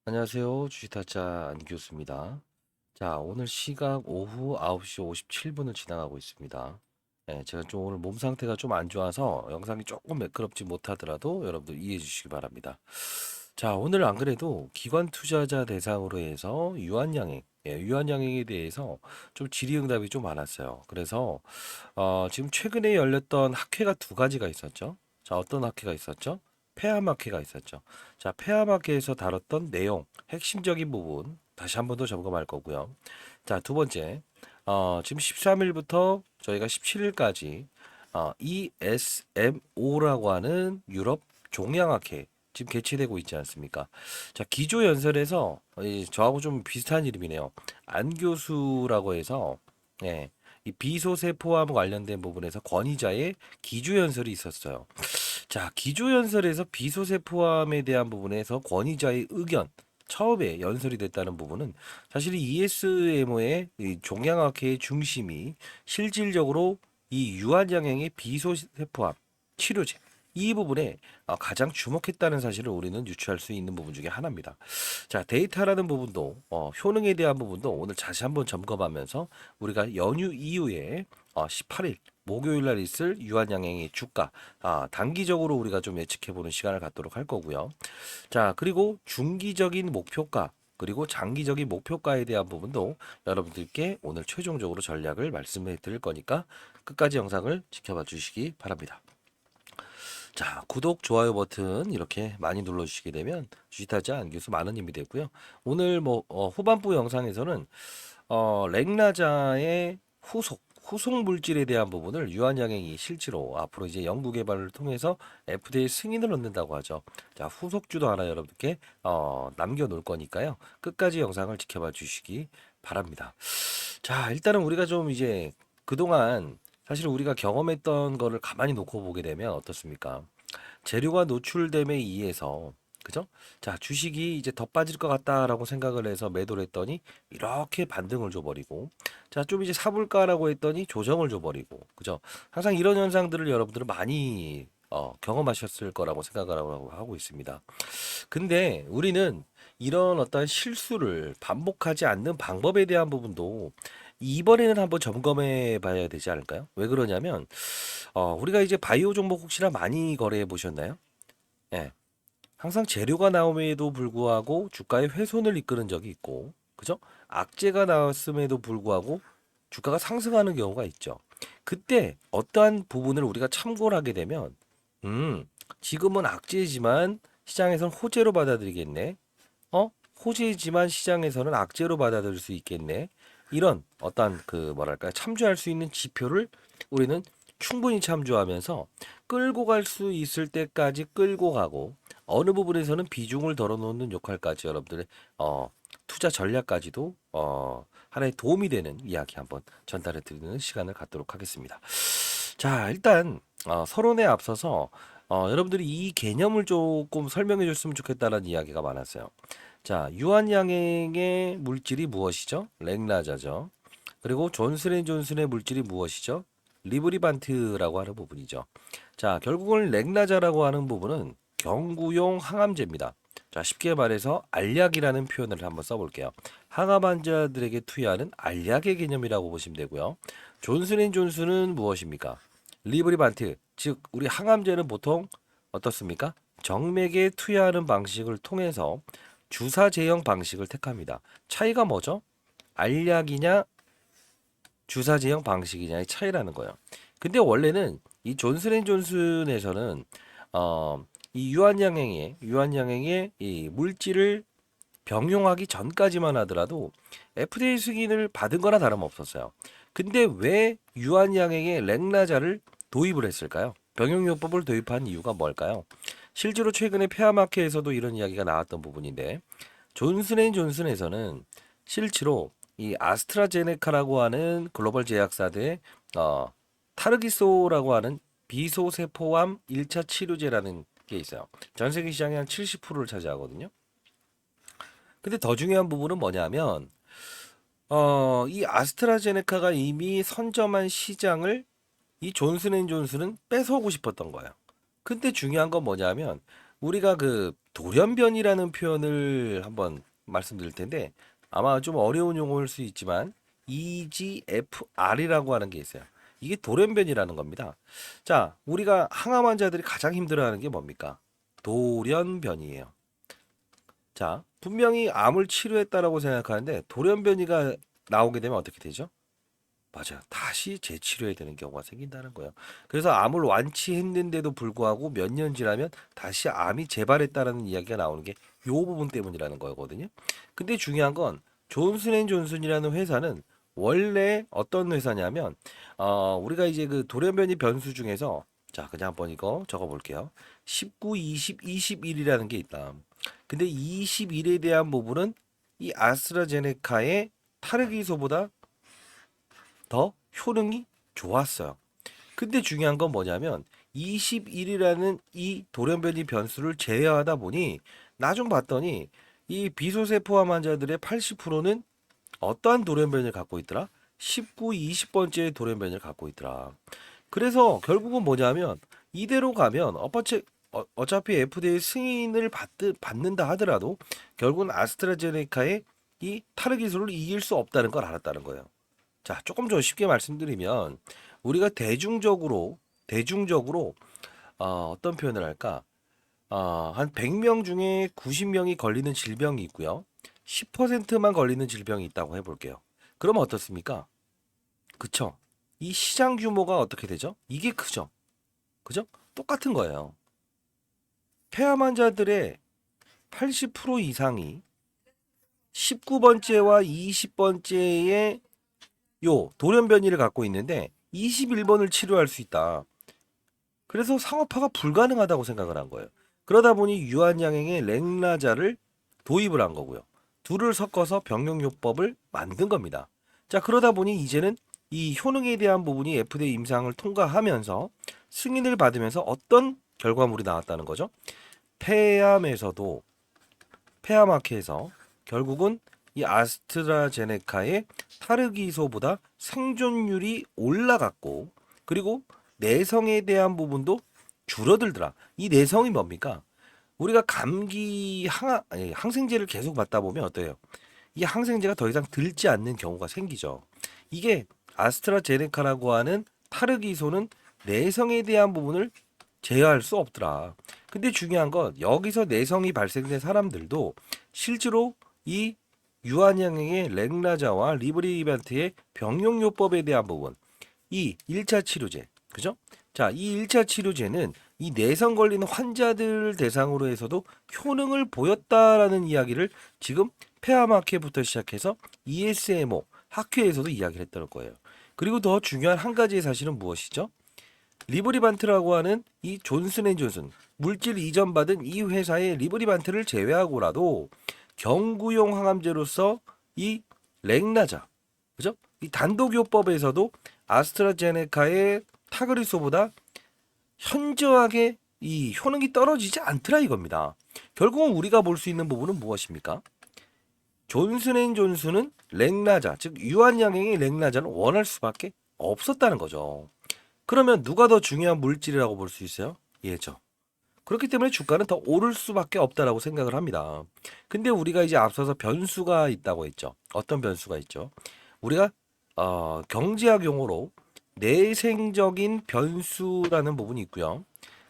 안녕하세요. 주식타짜 안교수입니다. 자, 오늘 시각 오후 9시 57분을 지나가고 있습니다. 제가 좀 오늘 몸 상태가 좀 안 좋아서 영상이 조금 매끄럽지 못하더라도 여러분들 이해해 주시기 바랍니다. 자, 오늘 안 그래도 기관 투자자 대상으로 해서 유한양액, 유한양액에 대해서 좀 질의응답이 좀 많았어요. 그래서 지금 최근에 열렸던 학회가 두 가지가 있었죠. 자, 어떤 학회가 있었죠? 폐암학회가 있었죠. 자, 폐암학회에서 다뤘던 내용, 핵심적인 부분 다시 한 번 더 점검할 거고요. 자, 두 번째, 지금 13일부터 저희가 17일까지 ESMO라고 하는 유럽 종양학회 지금 개최되고 있지 않습니까? 자, 기조연설에서 저하고 좀 비슷한 이름이네요. 안 교수라고 해서 예, 이 비소세포암 관련된 부분에서 권위자의 기조연설이 있었어요. 자, 기조연설에서 비소세포암에 대한 부분에서 권위자의 의견 처음에 연설이 됐다는 부분은 사실 이 ESMO의 종양학회의 중심이 실질적으로 이 유한양행의 비소세포암 치료제 이 부분에 가장 주목했다는 사실을 우리는 유추할 수 있는 부분 중에 하나입니다. 자, 데이터라는 부분도 효능에 대한 부분도 오늘 다시 한번 점검하면서 우리가 연휴 이후에 18일 목요일 날 있을 유한양행의 주가 단기적으로 우리가 좀 예측해 보는 시간을 갖도록 할 거고요. 자, 그리고 중기적인 목표가 그리고 장기적인 목표가에 대한 부분도 여러분들께 오늘 최종적으로 전략을 말씀해 드릴 거니까 끝까지 영상을 지켜봐 주시기 바랍니다. 자, 구독, 좋아요 버튼 이렇게 많이 눌러주시게 되면 주식타자 안교수 많은 힘이 되고요. 오늘 후반부 영상에서는 렉나자의 후속 물질에 대한 부분을 유한양행이 실제로 앞으로 이제 연구 개발을 통해서 FDA 승인을 얻는다고 하죠. 자, 후속주도 하나 여러분께 남겨놓을 거니까요. 끝까지 영상을 지켜봐 주시기 바랍니다. 자, 일단은 우리가 좀 이제 그동안 사실 우리가 경험했던 거를 가만히 놓고 보게 되면 어떻습니까? 재료가 노출됨에 의해서 그죠? 자, 주식이 이제 더 빠질 것 같다라고 생각을 해서 매도를 했더니 이렇게 반등을 줘버리고 자, 좀 이제 사볼까라고 했더니 조정을 줘버리고 그죠? 항상 이런 현상들을 여러분들은 많이 경험하셨을 거라고 생각을 하고 있습니다. 근데 우리는 이런 어떤 실수를 반복하지 않는 방법에 대한 부분도 이번에는 한번 점검해 봐야 되지 않을까요? 왜 그러냐면 우리가 이제 바이오 종목 혹시나 많이 거래해 보셨나요? 예. 항상 재료가 나옴에도 불구하고 주가의 훼손을 이끄는 적이 있고, 그죠? 악재가 나왔음에도 불구하고 주가가 상승하는 경우가 있죠. 그때 어떠한 부분을 우리가 참고를 하게 되면, 음, 지금은 악재지만 시장에서는 호재로 받아들이겠네. 호재지만 시장에서는 악재로 받아들일 수 있겠네. 이런 어떤 그 뭐랄까 참조할 수 있는 지표를 우리는 충분히 참조하면서 끌고 갈 수 있을 때까지 끌고 가고 어느 부분에서는 비중을 덜어놓는 역할까지 여러분들의 투자 전략까지도 하나의 도움이 되는 이야기 한번 전달해 드리는 시간을 갖도록 하겠습니다. 자, 일단 서론에 앞서서 여러분들이 이 개념을 조금 설명해 줬으면 좋겠다는 이야기가 많았어요. 자, 유한양행의 물질이 무엇이죠? 렉나자죠. 그리고 존슨앤존슨의 물질이 무엇이죠? 리브리반트라고 하는 부분이죠. 자, 결국은 렉나자라고 하는 부분은 경구용 항암제입니다. 자, 쉽게 말해서 알약이라는 표현을 한번 써볼게요. 항암 환자들에게 투여하는 알약의 개념이라고 보시면 되고요. 존슨앤존슨은 무엇입니까? 리브리반트, 즉 우리 항암제는 보통 어떻습니까? 정맥에 투여하는 방식을 통해서 주사 제형 방식을 택합니다. 차이가 뭐죠? 알약이냐 주사 제형 방식이냐의 차이라는 거예요. 근데 원래는 이 존슨앤존슨에서는 이 유한양행의 이 물질을 병용하기 전까지만 하더라도 FDA 승인을 받은 거나 다름없었어요. 근데 왜 유한양행의 렉나자를 도입을 했을까요? 병용요법을 도입한 이유가 뭘까요? 실제로 최근에 폐암학회에서도 이런 이야기가 나왔던 부분인데 존슨앤존슨에서는 실제로 이 아스트라제네카라고 하는 글로벌 제약사들의 타르기소라고 하는 비소세포암 1차 치료제라는 게 있어요. 전 세계 시장의 한 70%를 차지하거든요. 근데 더 중요한 부분은 뭐냐면 이 아스트라제네카가 이미 선점한 시장을 이 존슨앤존슨은 뺏어오고 싶었던 거예요. 근데 중요한 건 뭐냐면 우리가 그 돌연변이라는 표현을 한번 말씀드릴 텐데 아마 좀 어려운 용어일 수 있지만 EGFR이라고 하는 게 있어요. 이게 돌연변이라는 겁니다. 자, 우리가 항암 환자들이 가장 힘들어하는 게 뭡니까? 돌연변이에요. 자, 분명히 암을 치료했다라고 생각하는데 돌연변이가 나오게 되면 어떻게 되죠? 맞아요. 다시 재치료해야 되는 경우가 생긴다는 거예요. 그래서 암을 완치했는데도 불구하고 몇 년 지나면 다시 암이 재발했다라는 이야기가 나오는 게 요 부분 때문이라는 거거든요. 근데 중요한 건 존슨앤존슨이라는 회사는 원래 어떤 회사냐면 우리가 이제 그 돌연변이 변수 중에서 자, 그냥 한번 이거 적어 볼게요. 19, 20, 21이라는 게 있다. 근데 21에 대한 부분은 이 아스트라제네카의 타르기소보다 더 효능이 좋았어요. 근데 중요한 건 뭐냐면 21이라는 이 돌연변이 변수를 제외하다 보니 나중 봤더니 이 비소세포암 환자들의 80%는 어떠한 돌연변이를 갖고 있더라? 19, 20번째 돌연변이를 갖고 있더라. 그래서 결국은 뭐냐면 이대로 가면 어차피 FDA 승인을 받는다 하더라도 결국은 아스트라제네카의 이 타르 기술을 이길 수 없다는 걸 알았다는 거예요. 자, 조금 더 쉽게 말씀드리면 우리가 대중적으로 어떤 표현을 할까? 한 100명 중에 90명이 걸리는 질병이 있고요. 10%만 걸리는 질병이 있다고 해볼게요. 그러면 어떻습니까? 그쵸? 이 시장 규모가 어떻게 되죠? 이게 크죠? 그죠? 똑같은 거예요. 폐암 환자들의 80% 이상이 19번째와 20번째의 요 돌연변이를 갖고 있는데 21번을 치료할 수 있다. 그래서 상업화가 불가능하다고 생각을 한 거예요. 그러다 보니 유한양행의 렉나자를 도입을 한 거고요. 둘을 섞어서 병용요법을 만든 겁니다. 자, 그러다 보니 이제는 이 효능에 대한 부분이 FDA 임상을 통과하면서 승인을 받으면서 어떤 결과물이 나왔다는 거죠? 폐암에서도 폐암학회에서 결국은 이 아스트라제네카의 타르기소보다 생존율이 올라갔고 그리고 내성에 대한 부분도 줄어들더라. 이 내성이 뭡니까? 우리가 항생제를 계속 맞다 보면 어때요? 이 항생제가 더 이상 들지 않는 경우가 생기죠. 이게 아스트라제네카라고 하는 타르기소는 내성에 대한 부분을 제어할 수 없더라. 근데 중요한 건 여기서 내성이 발생된 사람들도 실제로 이 유한양행의 렉나자와 리브리반트의 병용요법에 대한 부분, 이 1차 치료제, 그죠? 자, 이 1차 치료제는 이 내성 걸리는 환자들 대상으로 해서도 효능을 보였다라는 이야기를 지금 폐암학회부터 시작해서 ESMO 학회에서도 이야기를 했다는 거예요. 그리고 더 중요한 한 가지의 사실은 무엇이죠? 리브리반트라고 하는 이 존슨앤존슨 물질 이전 받은 이 회사의 리브리반트를 제외하고라도 경구용 항암제로서 이 렉나자, 그죠? 이 단독요법에서도 아스트라제네카의 타그리소보다 현저하게 이 효능이 떨어지지 않더라 이겁니다. 결국은 우리가 볼 수 있는 부분은 무엇입니까? 존슨앤존슨은 렉나자, 즉 유한양행의 렉나자를 원할 수밖에 없었다는 거죠. 그러면 누가 더 중요한 물질이라고 볼 수 있어요? 얘죠. 그렇기 때문에 주가는 더 오를 수밖에 없다라고 생각을 합니다. 근데 우리가 이제 앞서서 변수가 있다고 했죠. 어떤 변수가 있죠? 우리가 경제학 용어로 내생적인 변수라는 부분이 있고요.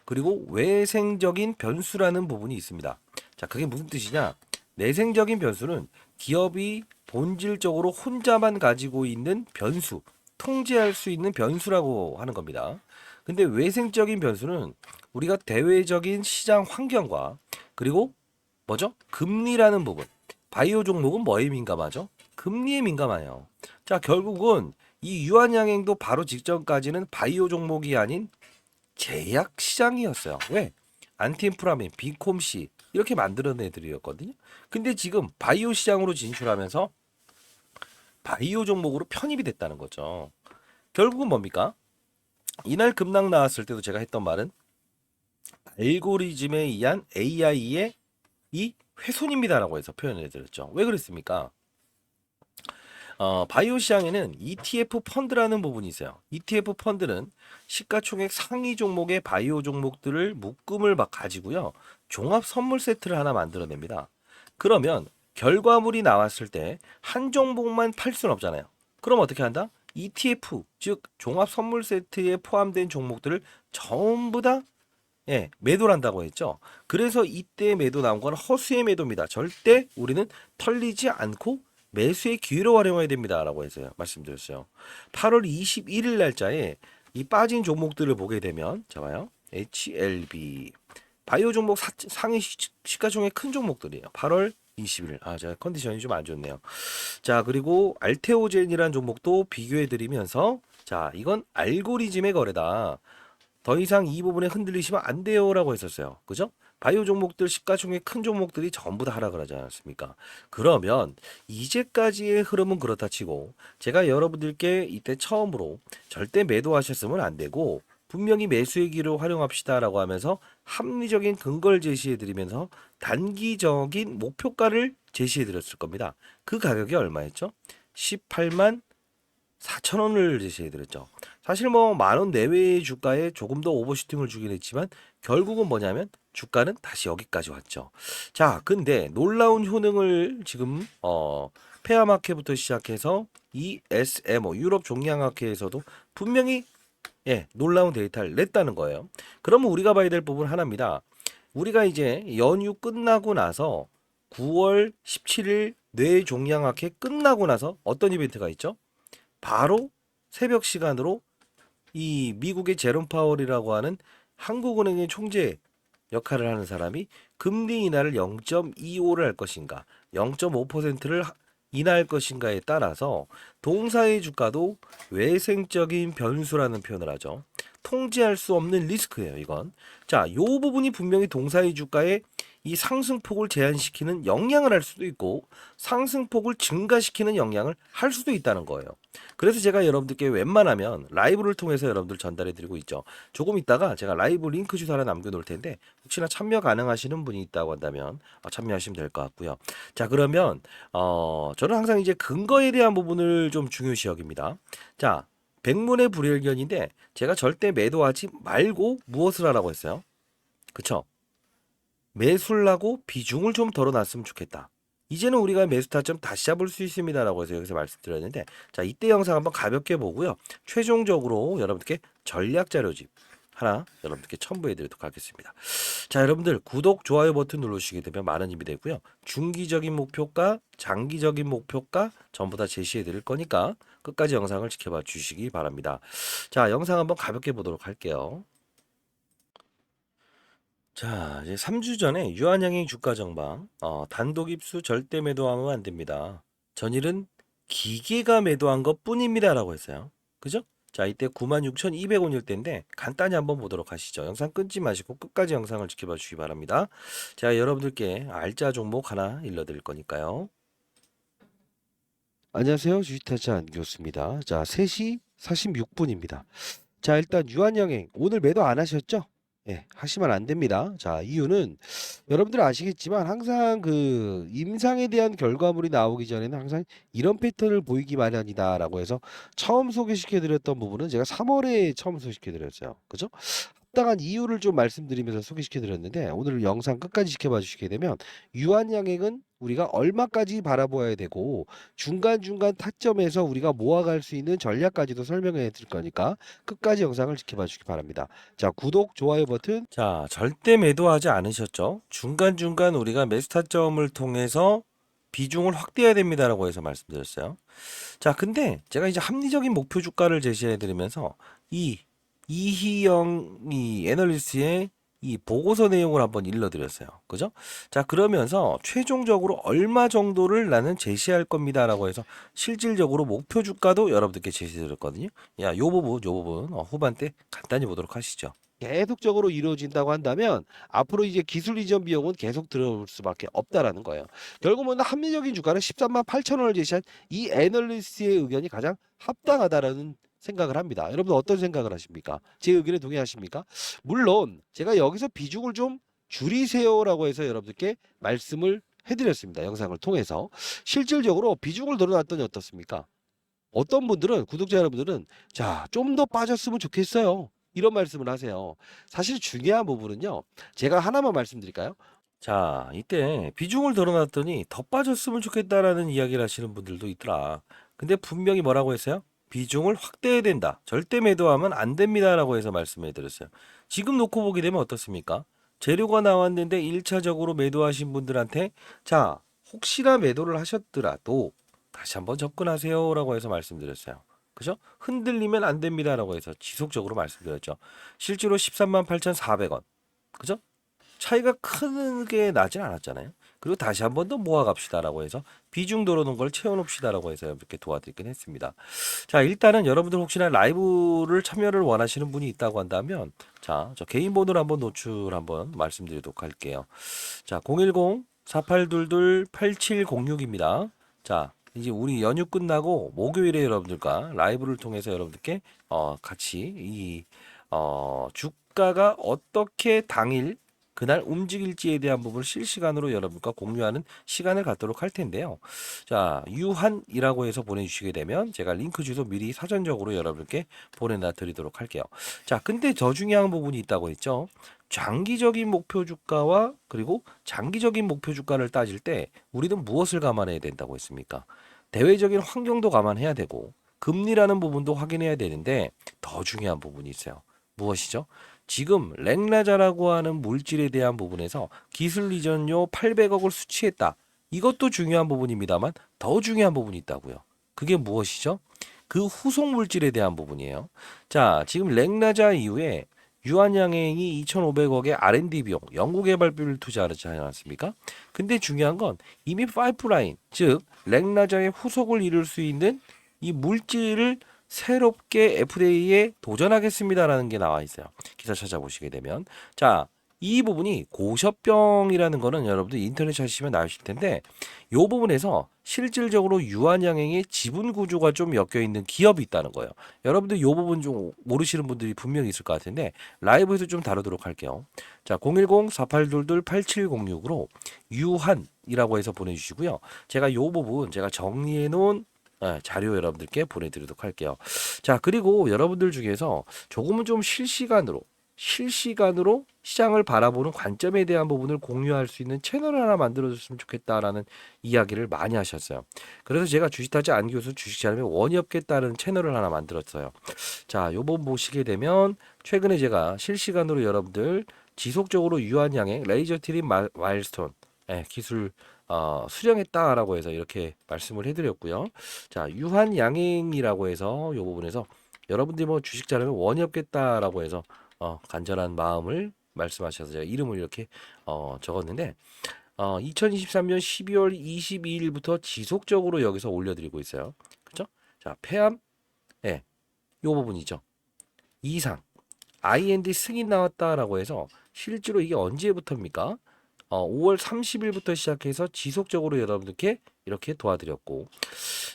그리고 외생적인 변수라는 부분이 있습니다. 자, 그게 무슨 뜻이냐? 내생적인 변수는 기업이 본질적으로 혼자만 가지고 있는 변수, 통제할 수 있는 변수라고 하는 겁니다. 근데 외생적인 변수는 우리가 대외적인 시장 환경과 그리고 뭐죠? 금리라는 부분. 바이오 종목은 뭐에 민감하죠? 금리에 민감해요. 자, 결국은 이 유한양행도 바로 직전까지는 바이오 종목이 아닌 제약 시장이었어요. 왜? 안티인플라민, 비콤시 이렇게 만드는 애들이었거든요. 근데 지금 바이오 시장으로 진출하면서 바이오 종목으로 편입이 됐다는 거죠. 결국은 뭡니까? 이날 급락 나왔을 때도 제가 했던 말은 알고리즘에 의한 AI의 이 훼손입니다라고 해서 표현을 드렸죠. 왜 그랬습니까? 바이오 시장에는 ETF 펀드라는 부분이 있어요. ETF 펀드는 시가총액 상위 종목의 바이오 종목들을 묶음을 막 가지고요. 종합 선물 세트를 하나 만들어냅니다. 그러면 결과물이 나왔을 때 한 종목만 팔 수는 없잖아요. 그럼 어떻게 한다? ETF, 즉 종합 선물 세트에 포함된 종목들을 전부 다 매도를 한다고 했죠. 그래서 이때 매도 나온 건 허수의 매도입니다. 절대 우리는 털리지 않고 매수의 기회로 활용해야 됩니다라고 해서 말씀드렸어요. 8월 21일 날짜에 이 빠진 종목들을 보게 되면 잡아요. HLB 바이오 종목 상위 시가총액 큰 종목들이에요. 8월 20일. 제가 컨디션이 좀 안 좋네요. 자, 그리고 알테오젠이라는 종목도 비교해 드리면서 자, 이건 알고리즘의 거래다. 더 이상 이 부분에 흔들리시면 안 돼요라고 했었어요. 그죠? 바이오 종목들 시가총액 큰 종목들이 전부 다 하락을 하지 않았습니까? 그러면 이제까지의 흐름은 그렇다 치고 제가 여러분들께 이때 처음으로 절대 매도하셨으면 안 되고 분명히 매수의 기로 활용합시다라고 하면서 합리적인 근거를 제시해 드리면서 단기적인 목표가를 제시해 드렸을 겁니다. 그 가격이 얼마였죠? 18만 4천 원을 제시해 드렸죠. 사실 뭐 만 원 내외의 주가에 조금 더 오버슈팅을 주긴 했지만 결국은 뭐냐면 주가는 다시 여기까지 왔죠. 자, 근데 놀라운 효능을 지금 페어마켓부터 시작해서 ESMO 유럽 종량학회에서도 분명히 놀라운 데이터를 냈다는 거예요. 그러면 우리가 봐야 될 부분 하나입니다. 우리가 이제 연휴 끝나고 나서 9월 17일 뇌 종량학회 끝나고 나서 어떤 이벤트가 있죠? 바로 새벽 시간으로 이 미국의 제롬 파월이라고 하는 한국은행의 총재 역할을 하는 사람이 금리 인하를 0.25를 할 것인가, 0.5%를 인하할 것인가에 따라서 동사의 주가도 외생적인 변수라는 표현을 하죠. 통제할 수 없는 리스크예요, 이건. 자, 요 부분이 분명히 동사의 주가에 이 상승폭을 제한시키는 영향을 할 수도 있고 상승폭을 증가시키는 영향을 할 수도 있다는 거예요. 그래서 제가 여러분들께 웬만하면 라이브를 통해서 여러분들 전달해 드리고 있죠. 조금 있다가 제가 라이브 링크 주소 하나 남겨 놓을 텐데 혹시나 참여 가능하시는 분이 있다고 한다면 참여하시면 될 것 같고요. 자, 그러면 저는 항상 이제 근거에 대한 부분을 좀 중요시 여깁니다. 자, 백문의 불여일견인데 제가 절대 매도하지 말고 무엇을 하라고 했어요? 그쵸? 매수를 하고 비중을 좀 덜어놨으면 좋겠다. 이제는 우리가 매수 타점 다시 잡을 수 있습니다라고 해서 여기서 말씀드렸는데 자, 이때 영상 한번 가볍게 보고요. 최종적으로 여러분들께 전략 자료집 하나 여러분들께 첨부해 드리도록 하겠습니다. 자, 여러분들 구독, 좋아요 버튼 누르시게 되면 많은 힘이 되고요. 중기적인 목표가, 장기적인 목표가 전부 다 제시해 드릴 거니까 끝까지 영상을 지켜봐 주시기 바랍니다. 자, 영상 한번 가볍게 보도록 할게요. 자, 이제 3주 전에 유한양행 주가 전방, 단독 입수 절대 매도하면 안 됩니다. 전일은 기계가 매도한 것 뿐입니다라고 했어요. 그죠? 자, 이때 96,200원일 때인데 간단히 한번 보도록 하시죠. 영상 끊지 마시고 끝까지 영상을 지켜봐 주시기 바랍니다. 제가 여러분들께 알짜 종목 하나 일러드릴 거니까요. 안녕하세요. 주식타짜 안교수입니다. 자, 3시 46분입니다. 자, 일단 유한양행 오늘 매도 안 하셨죠? 하시면 안 됩니다. 자, 이유는 여러분들 아시겠지만 항상 그 임상에 대한 결과물이 나오기 전에는 항상 이런 패턴을 보이기 마련이다라고 해서 처음 소개시켜 드렸던 부분은 제가 3월에 처음 소개시켜 드렸어요. 그죠? 합당한 이유를 좀 말씀드리면서 소개시켜 드렸는데 오늘 영상 끝까지 지켜봐 주시게 되면 유한양액은 우리가 얼마까지 바라보아야 되고 중간중간 타점에서 우리가 모아갈 수 있는 전략까지도 설명해 드릴 거니까 끝까지 영상을 지켜봐 주시기 바랍니다. 자, 구독, 좋아요 버튼. 자, 절대 매도하지 않으셨죠? 중간중간 우리가 매수 타점을 통해서 비중을 확대해야 됩니다라고 해서 말씀드렸어요. 자, 근데 제가 이제 합리적인 목표 주가를 제시해 드리면서 이 이희영 이 애널리스트의 이 보고서 내용을 한번 일러드렸어요. 그죠? 자, 그러면서 최종적으로 얼마 정도를 나는 제시할 겁니다라고 해서 실질적으로 목표 주가도 여러분들께 제시드렸거든요. 야, 요 부분 후반 때 간단히 보도록 하시죠. 계속적으로 이루어진다고 한다면 앞으로 이제 기술 이전 비용은 계속 들어올 수밖에 없다라는 거예요. 결국은 합리적인 주가는 13만 8천 원을 제시한 이 애널리스트의 의견이 가장 합당하다라는 생각을 합니다. 여러분 어떤 생각을 하십니까? 제 의견에 동의하십니까? 물론 제가 여기서 비중을 좀 줄이세요라고 해서 여러분들께 말씀을 해드렸습니다. 영상을 통해서 실질적으로 비중을 늘어났더니 어떻습니까? 어떤 분들은 구독자 여러분들은 자, 좀 더 빠졌으면 좋겠어요. 이런 말씀을 하세요. 사실 중요한 부분은요. 제가 하나만 말씀드릴까요? 자, 이때 비중을 덜어놨더니 더 빠졌으면 좋겠다라는 이야기를 하시는 분들도 있더라. 근데 분명히 뭐라고 했어요? 비중을 확대해야 된다. 절대 매도하면 안 됩니다라고 해서 말씀해 드렸어요. 지금 놓고 보게 되면 어떻습니까? 재료가 나왔는데 1차적으로 매도하신 분들한테 자, 혹시나 매도를 하셨더라도 다시 한번 접근하세요라고 해서 말씀드렸어요. 그죠? 흔들리면 안 됩니다라고 해서 지속적으로 말씀드렸죠. 실제로 13만 8,400원. 그죠? 차이가 크게 나진 않았잖아요. 그리고 다시 한 번 더 모아갑시다라고 해서 비중 들어오는 걸 채워놓읍시다라고 해서 이렇게 도와드리긴 했습니다. 자, 일단은 여러분들 혹시나 라이브를 참여를 원하시는 분이 있다고 한다면 자, 저 개인 번호를 한번 노출 한번 말씀드리도록 할게요. 자, 010-4822-8706입니다. 자, 이제 우리 연휴 끝나고 목요일에 여러분들과 라이브를 통해서 여러분들께 같이 주가가 어떻게 당일 그날 움직일지에 대한 부분을 실시간으로 여러분과 공유하는 시간을 갖도록 할 텐데요. 자, 유한이라고 해서 보내주시게 되면 제가 링크 주소 미리 사전적으로 여러분께 보내놔 드리도록 할게요. 자, 근데 더 중요한 부분이 있다고 했죠. 장기적인 목표 주가와 그리고 장기적인 목표 주가를 따질 때 우리는 무엇을 감안해야 된다고 했습니까? 대외적인 환경도 감안해야 되고 금리라는 부분도 확인해야 되는데 더 중요한 부분이 있어요. 무엇이죠? 지금 랭라자라고 하는 물질에 대한 부분에서 기술 이전료 800억을 수취했다. 이것도 중요한 부분입니다만 더 중요한 부분이 있다고요. 그게 무엇이죠? 그 후속 물질에 대한 부분이에요. 자, 지금 랭라자 이후에 유한양행이 2,500억의 R&D 비용, 연구개발비를 투자하지 않았습니까? 근데 중요한 건 이미 파이프라인, 즉 랭라자의 후속을 이룰 수 있는 이 물질을 새롭게 FDA에 도전하겠습니다라는 게 나와 있어요. 기사 찾아보시게 되면 자, 이 부분이 고셔병이라는 거는 여러분들 인터넷 찾으시면 나오실 텐데 이 부분에서 실질적으로 유한양행의 지분 구조가 좀 엮여 있는 기업이 있다는 거예요. 여러분들 이 부분 좀 모르시는 분들이 분명히 있을 것 같은데 라이브에서 좀 다루도록 할게요. 자, 010-4822-8706으로 유한이라고 해서 보내주시고요. 제가 이 부분 제가 정리해 놓은 자료 여러분들께 보내드리도록 할게요. 자, 그리고 여러분들 중에서 조금은 좀 실시간으로 시장을 바라보는 관점에 대한 부분을 공유할 수 있는 채널을 하나 만들어줬으면 좋겠다라는 이야기를 많이 하셨어요. 그래서 제가 주식타지 안기호수 주식 잘하면 원이 없겠다는 채널을 하나 만들었어요. 자, 요번 보시게 되면 최근에 제가 실시간으로 여러분들 지속적으로 유한양행 레이저 트림 마일스톤 기술 수령했다라고 해서 이렇게 말씀을 해드렸고요. 자, 유한양행이라고 해서 요 부분에서 여러분들이 뭐 주식 잘하면 원이 없겠다라고 해서 간절한 마음을 말씀하셔서 제가 이름을 이렇게 적었는데 2023년 12월 22일부터 지속적으로 여기서 올려드리고 있어요. 그렇죠? 자, 폐암, 예, 요 부분이죠. 이상, IND 승인 나왔다라고 해서 실제로 이게 언제부터입니까? 5월 30일부터 시작해서 지속적으로 여러분들께 이렇게 도와드렸고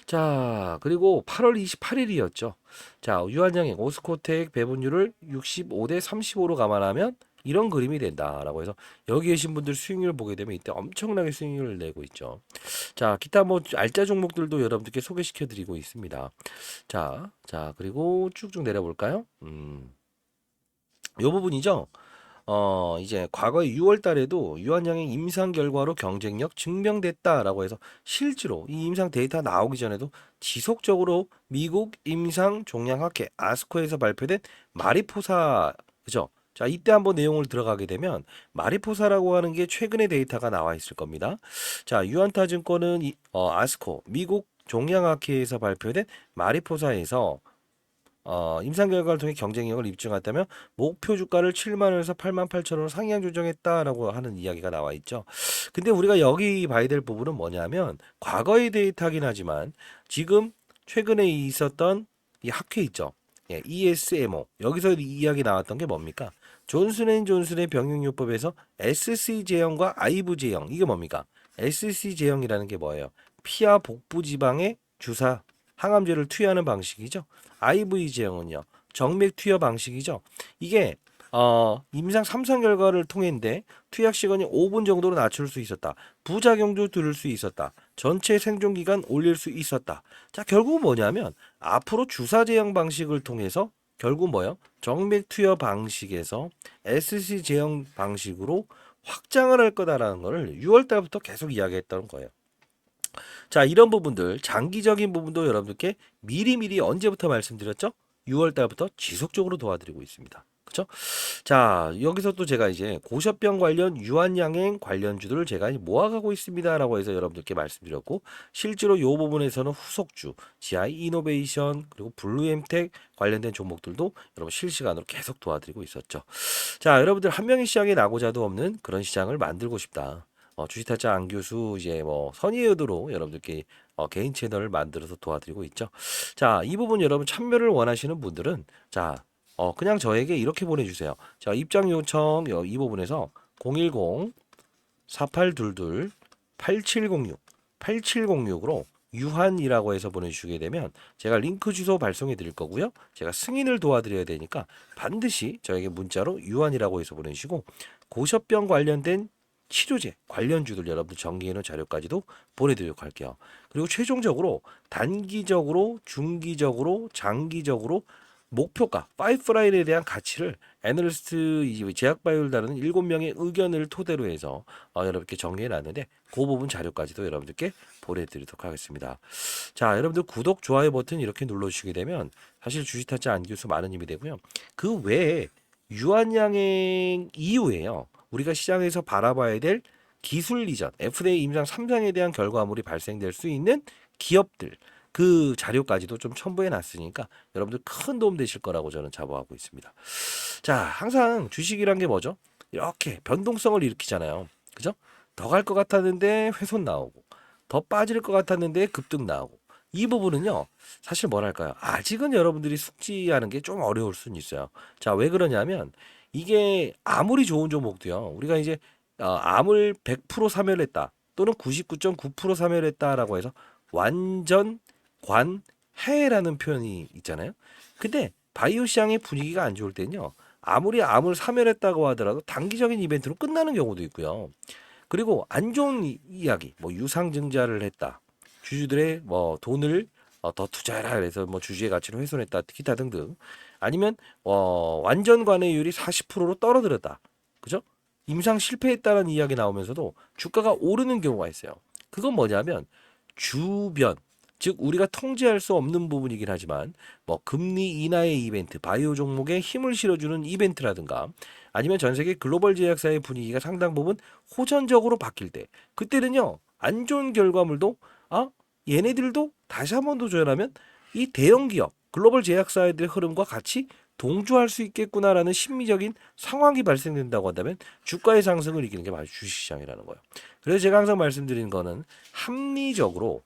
자, 그리고 8월 28일이었죠. 자, 유한양행 오스코텍 배분율을 65대 35로 감안하면 이런 그림이 된다라고 해서 여기 계신 분들 수익률 보게 되면 이때 엄청나게 수익률을 내고 있죠. 자, 기타 뭐 알짜 종목들도 여러분들께 소개시켜 드리고 있습니다. 자, 그리고 쭉쭉 내려볼까요? 요 부분이죠. 이제 과거 6월 달에도 유한양행 임상 결과로 경쟁력 증명됐다라고 해서 실제로 이 임상 데이터 나오기 전에도 지속적으로 미국 임상 종양학회 아스코에서 발표된 마리포사 그죠? 자, 이때 한번 내용을 들어가게 되면 마리포사라고 하는 게 최근의 데이터가 나와 있을 겁니다. 자, 유한타증권은 아스코 미국 종양학회에서 발표된 마리포사에서 임상 결과를 통해 경쟁력을 입증했다면 목표 주가를 7만 원에서 8만 8천 원으로 상향 조정했다라고 하는 이야기가 나와 있죠. 근데 우리가 여기 봐야 될 부분은 뭐냐면 과거의 데이터긴 하지만 지금 최근에 있었던 이 학회 있죠. 예, ESMO 여기서 이야기 나왔던 게 뭡니까? 존슨앤존슨의 병용요법에서 SC 제형과 아이브 제형 이게 뭡니까? SC 제형이라는 게 뭐예요? 피하 복부 지방에 주사 항암제를 투여하는 방식이죠. IV 제형은요. 정맥 투여 방식이죠. 이게 임상 3상 결과를 통했는데 투약 시간이 5분 정도로 낮출 수 있었다. 부작용도 들을 수 있었다. 전체 생존 기간 올릴 수 있었다. 자, 결국 뭐냐면 앞으로 주사 제형 방식을 통해서 결국 뭐예요? 정맥 투여 방식에서 SC 제형 방식으로 확장을 할 거다라는 거를 6월 달부터 계속 이야기했던 거예요. 자, 이런 부분들, 장기적인 부분도 여러분들께 미리미리 언제부터 말씀드렸죠? 6월 달부터 지속적으로 도와드리고 있습니다. 그죠? 자, 여기서 또 제가 이제 고셔병 관련 유한양행 관련주들을 제가 모아가고 있습니다라고 해서 여러분들께 말씀드렸고, 실제로 이 부분에서는 후속주, GI 이노베이션, 그리고 블루엠텍 관련된 종목들도 여러분 실시간으로 계속 도와드리고 있었죠. 자, 여러분들 한 명의 시장에 나고자도 없는 그런 시장을 만들고 싶다. 주식타짜 안 교수 이제 뭐 선의의 의도로 여러분들께 개인 채널을 만들어서 도와드리고 있죠. 자, 이 부분 여러분 참여를 원하시는 분들은 자, 그냥 저에게 이렇게 보내주세요. 자, 입장 요청 이 부분에서 010-4822-8706 8706으로 유한이라고 해서 보내주시게 되면 제가 링크 주소 발송해 드릴 거고요. 제가 승인을 도와드려야 되니까 반드시 저에게 문자로 유한이라고 해서 보내주시고 고셔병 관련된 치료제 관련주들 여러분들 정리해 놓은 자료까지도 보내드리도록 할게요. 그리고 최종적으로 단기적으로 중기적으로 장기적으로 목표가 파이프라인에 대한 가치를 애널리스트 제약바이오를 다루는 7명의 의견을 토대로 해서 여러분께 정리해 놨는데 그 부분 자료까지도 여러분들께 보내드리도록 하겠습니다. 자, 여러분들 구독, 좋아요 버튼 이렇게 눌러주시게 되면 사실 주식타짜 안교수 많은 힘이 되고요. 그 외에 유한양행 이후에요. 우리가 시장에서 바라봐야 될 기술 이전, FDA 임상 3상에 대한 결과물이 발생될 수 있는 기업들 그 자료까지도 좀 첨부해 놨으니까 여러분들 큰 도움 되실 거라고 저는 자부하고 있습니다. 자, 항상 주식이란 게 뭐죠? 이렇게 변동성을 일으키잖아요. 그죠? 더 갈 것 같았는데 훼손 나오고 더 빠질 것 같았는데 급등 나오고 이 부분은요 사실 뭐랄까요, 아직은 여러분들이 숙지하는 게 좀 어려울 수는 있어요. 자, 왜 그러냐면 이게 아무리 좋은 종목도요 우리가 이제 암을 100% 사멸했다 또는 99.9% 사멸했다라고 해서 완전 관해라는 표현이 있잖아요. 근데 바이오 시장의 분위기가 안 좋을 때는요 아무리 암을 사멸했다고 하더라도 단기적인 이벤트로 끝나는 경우도 있고요. 그리고 안 좋은 이야기, 뭐 유상증자를 했다, 주주들의 뭐 돈을 더 투자해라 그래서 뭐 주주의 가치를 훼손했다, 기타 등등. 아니면 완전 관해율이 40%로 떨어뜨렸다, 그죠? 임상 실패했다는 이야기 나오면서도 주가가 오르는 경우가 있어요. 그건 뭐냐면 주변, 즉 우리가 통제할 수 없는 부분이긴 하지만 뭐 금리 인하의 이벤트, 바이오 종목에 힘을 실어주는 이벤트라든가 아니면 전 세계 글로벌 제약사의 분위기가 상당 부분 호전적으로 바뀔 때 그때는요 안 좋은 결과물도 얘네들도 다시 한 번 도전하면 이 대형 기업 글로벌 제약사들의 흐름과 같이 동조할 수 있겠구나라는 심리적인 상황이 발생된다고 한다면 주가의 상승을 이기는 게 바로 주식시장이라는 거예요. 그래서 제가 항상 말씀드리는 거는 합리적으로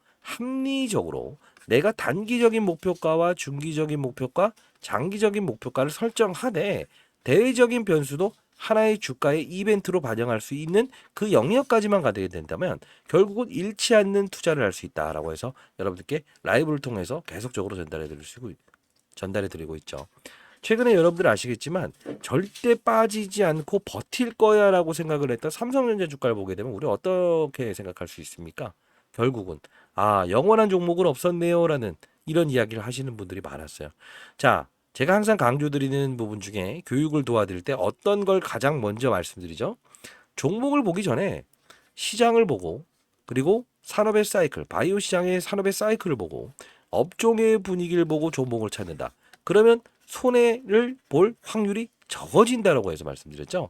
내가 단기적인 목표가와 중기적인 목표가, 장기적인 목표가를 설정하되 대외적인 변수도 하나의 주가의 이벤트로 반영할 수 있는 그 영역까지만 가게 된다면 결국은 잃지 않는 투자를 할 수 있다라고 해서 여러분들께 라이브를 통해서 계속적으로 전달해 드리고 있죠. 최근에 여러분들 아시겠지만 절대 빠지지 않고 버틸 거야라고 생각을 했던 삼성전자 주가를 보게 되면 우리 어떻게 생각할 수 있습니까? 결국은 영원한 종목은 없었네요라는 이런 이야기를 하시는 분들이 많았어요. 자, 제가 항상 강조드리는 부분 중에 교육을 도와드릴 때 어떤 걸 가장 먼저 말씀드리죠? 종목을 보기 전에 시장을 보고 그리고 산업의 사이클, 바이오 시장의 산업의 사이클을 보고 업종의 분위기를 보고 종목을 찾는다. 그러면 손해를 볼 확률이 적어진다라고 해서 말씀드렸죠.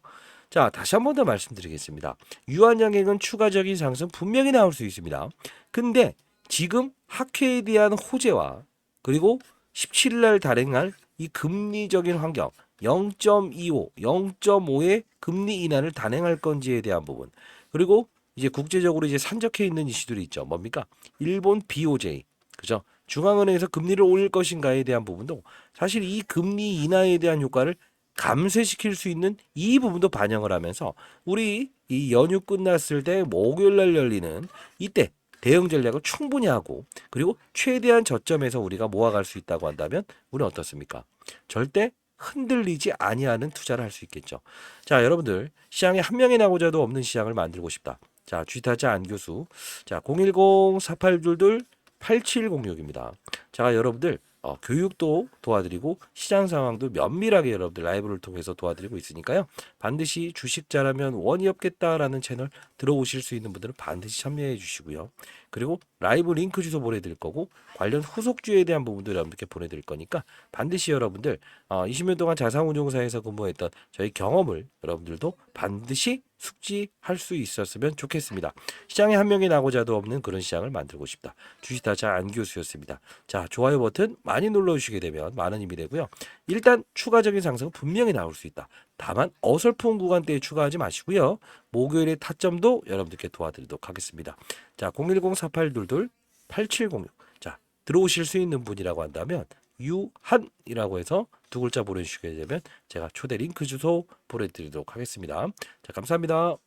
자, 다시 한 번 더 말씀드리겠습니다. 유한양행은 추가적인 상승 분명히 나올 수 있습니다. 근데 지금 학회에 대한 호재와 그리고 17일 날 발행할 이 금리적인 환경 0.25, 0.5의 금리 인하를 단행할 건지에 대한 부분, 그리고 이제 국제적으로 이제 산적해 있는 이슈들이 있죠. 뭡니까? 일본 BOJ, 그죠? 중앙은행에서 금리를 올릴 것인가에 대한 부분도 사실 이 금리 인하에 대한 효과를 감쇄시킬 수 있는 이 부분도 반영을 하면서 우리 이 연휴 끝났을 때 목요일 날 열리는 이때 대응 전략을 충분히 하고 그리고 최대한 저점에서 우리가 모아갈 수 있다고 한다면 우리는 어떻습니까? 절대 흔들리지 아니하는 투자를 할 수 있겠죠. 자, 여러분들 시장에 한 명의 나고자도 없는 시장을 만들고 싶다. 자, 주식타짜 안교수. 자, 010-4822-8706입니다. 자, 여러분들 교육도 도와드리고 시장 상황도 면밀하게 여러분들 라이브를 통해서 도와드리고 있으니까요. 반드시 주식 잘하면 원이 없겠다라는 채널 들어오실 수 있는 분들은 반드시 참여해 주시고요. 그리고 라이브 링크 주소 보내드릴 거고 관련 후속주에 대한 부분도 여러분들께 보내드릴 거니까 반드시 여러분들 20년 동안 자산운용사에서 근무했던 저희 경험을 여러분들도 반드시 숙지할 수 있었으면 좋겠습니다. 시장에 한 명이 나고자도 없는 그런 시장을 만들고 싶다. 주식타자 안교수였습니다. 자, 좋아요 버튼 많이 눌러주시게 되면 많은 힘이 되고요. 일단 추가적인 상승은 분명히 나올 수 있다. 다만 어설픈 구간대에 추가하지 마시고요. 목요일의 타점도 여러분들께 도와드리도록 하겠습니다. 자, 010-4822-8706. 자, 들어오실 수 있는 분이라고 한다면 유한이라고 해서 두 글자 보내주시게 되면 제가 초대 링크 주소 보내드리도록 하겠습니다. 자, 감사합니다.